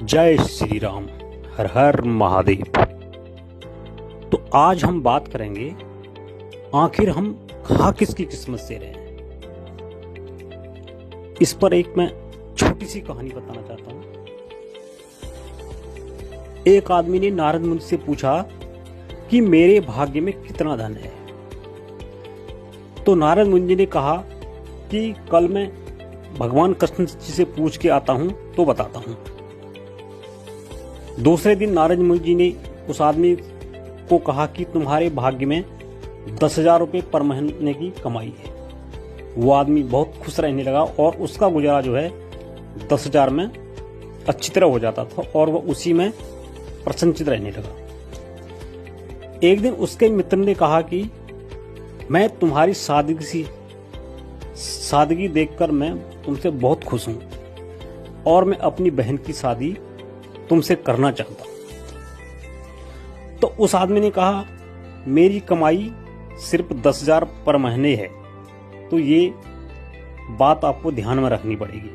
जय श्री राम। हर हर महादेव। तो आज हम बात करेंगे आखिर हम खा किसकी किस्मत से रहे हैं। इस पर एक मैं छोटी सी कहानी बताना चाहता हूं। एक आदमी ने नारद मुनि से पूछा कि मेरे भाग्य में कितना धन है। तो नारद मुनि ने कहा कि कल मैं भगवान कृष्ण जी से पूछ के आता हूं तो बताता हूं। दूसरे दिन नारद मुनि जी ने उस आदमी को कहा कि तुम्हारे भाग्य में 10,000 रुपये पर महीने की कमाई है। वो आदमी बहुत खुश रहने लगा और उसका गुजारा जो है 10,000 में अच्छी तरह हो जाता था और वह उसी में प्रसन्नचित रहने लगा। एक दिन उसके मित्र ने कहा कि मैं तुम्हारी सादगी देखकर मैं तुमसे बहुत खुश हूं और मैं अपनी बहन की शादी तुमसे करना चाहता हूं। तो उस आदमी ने कहा मेरी कमाई सिर्फ 10,000 पर महीने है, तो ये बात आपको ध्यान में रखनी पड़ेगी।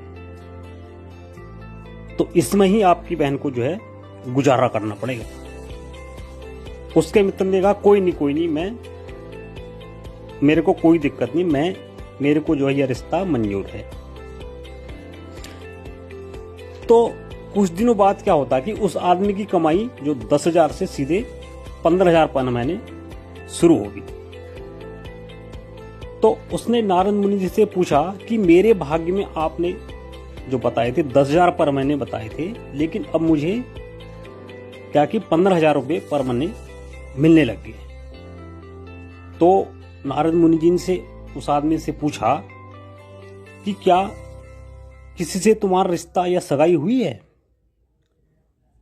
तो इसमें ही आपकी बहन को जो है गुजारा करना पड़ेगा। उसके मित्र ने कहा कोई नहीं, मेरे को कोई दिक्कत नहीं, मेरे को जो है यह रिश्ता मंजूर है। तो कुछ दिनों बाद क्या होता कि उस आदमी की कमाई जो 10,000 से सीधे 15,000 पर महीने शुरू होगी। तो उसने नारद मुनि जी से पूछा कि मेरे भाग्य में आपने जो बताए थे 10,000 पर महीने बताए थे, लेकिन अब मुझे क्या कि 15,000 रुपये पर महीने मिलने लग गए। तो नारद मुनि जी से उस आदमी से पूछा कि क्या किसी से तुम्हारा रिश्ता या सगाई हुई है?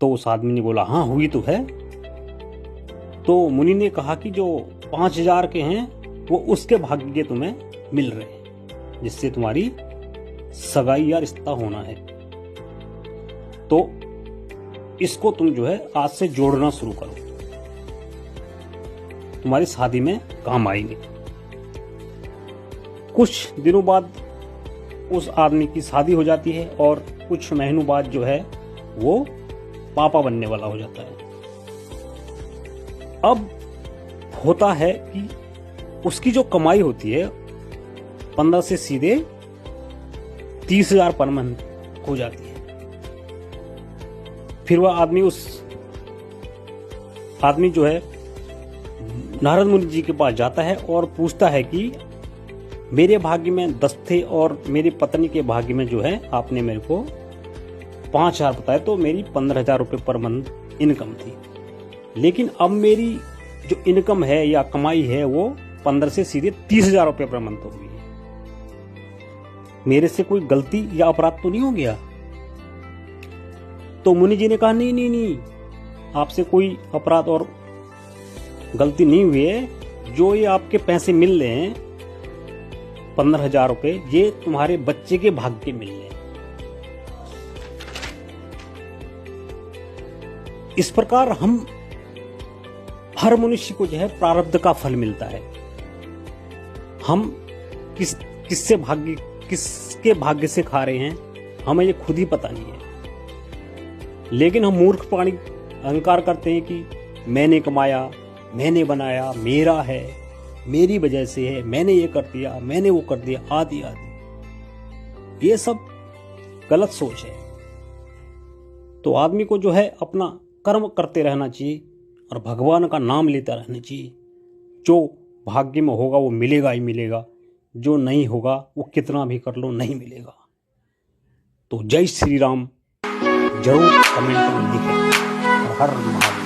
तो उस आदमी ने बोला हाँ हुई तो है। तो मुनि ने कहा कि जो 5,000 के हैं वो उसके भाग्य के तुम्हें मिल रहे हैं जिससे तुम्हारी सगाई या रिश्ता होना है। तो इसको तुम जो है आज से जोड़ना शुरू करो, तुम्हारी शादी में काम आएंगे। कुछ दिनों बाद उस आदमी की शादी हो जाती है और कुछ महीनों बाद जो है वो पापा बनने वाला हो जाता है। अब होता है कि उसकी जो कमाई होती है 15 से सीधे 30,000 पर मंथ हो जाती है। फिर वह आदमी जो है नारद मुनि जी के पास जाता है और पूछता है कि मेरे भाग्य में 10 थे और मेरी पत्नी के भाग्य में जो है आपने मेरे को 5,000 बताया, तो मेरी 15,000 रुपये पर मंथ इनकम थी। लेकिन अब मेरी जो इनकम है या कमाई है वो 15 से सीधे 30,000 रुपये पर मंथ हो गई है। मेरे से कोई गलती या अपराध तो नहीं हो गया? तो मुनि जी ने कहा नहीं, आपसे कोई अपराध और गलती नहीं हुई है। जो ये आपके पैसे मिल रहे हैं 15,000 रुपये, ये तुम्हारे बच्चे के भाग्य के मिल रहे हैं। इस प्रकार हम हर मनुष्य को जो है प्रारब्ध का फल मिलता है। हम किसके भाग्य से खा रहे हैं हमें ये खुद ही पता नहीं है। लेकिन हम मूर्ख प्राणी अहंकार करते हैं कि मैंने कमाया, मैंने बनाया, मेरा है, मेरी वजह से है, मैंने ये कर दिया, मैंने वो कर दिया, आदि आदि। ये सब गलत सोच है। तो आदमी को जो है अपना कर्म करते रहना चाहिए और भगवान का नाम लेता रहना चाहिए। जो भाग्य में होगा वो मिलेगा ही मिलेगा, जो नहीं होगा वो कितना भी कर लो नहीं मिलेगा। तो जय श्री राम जरूर कमेंट में लिखें। हर हर महादेव।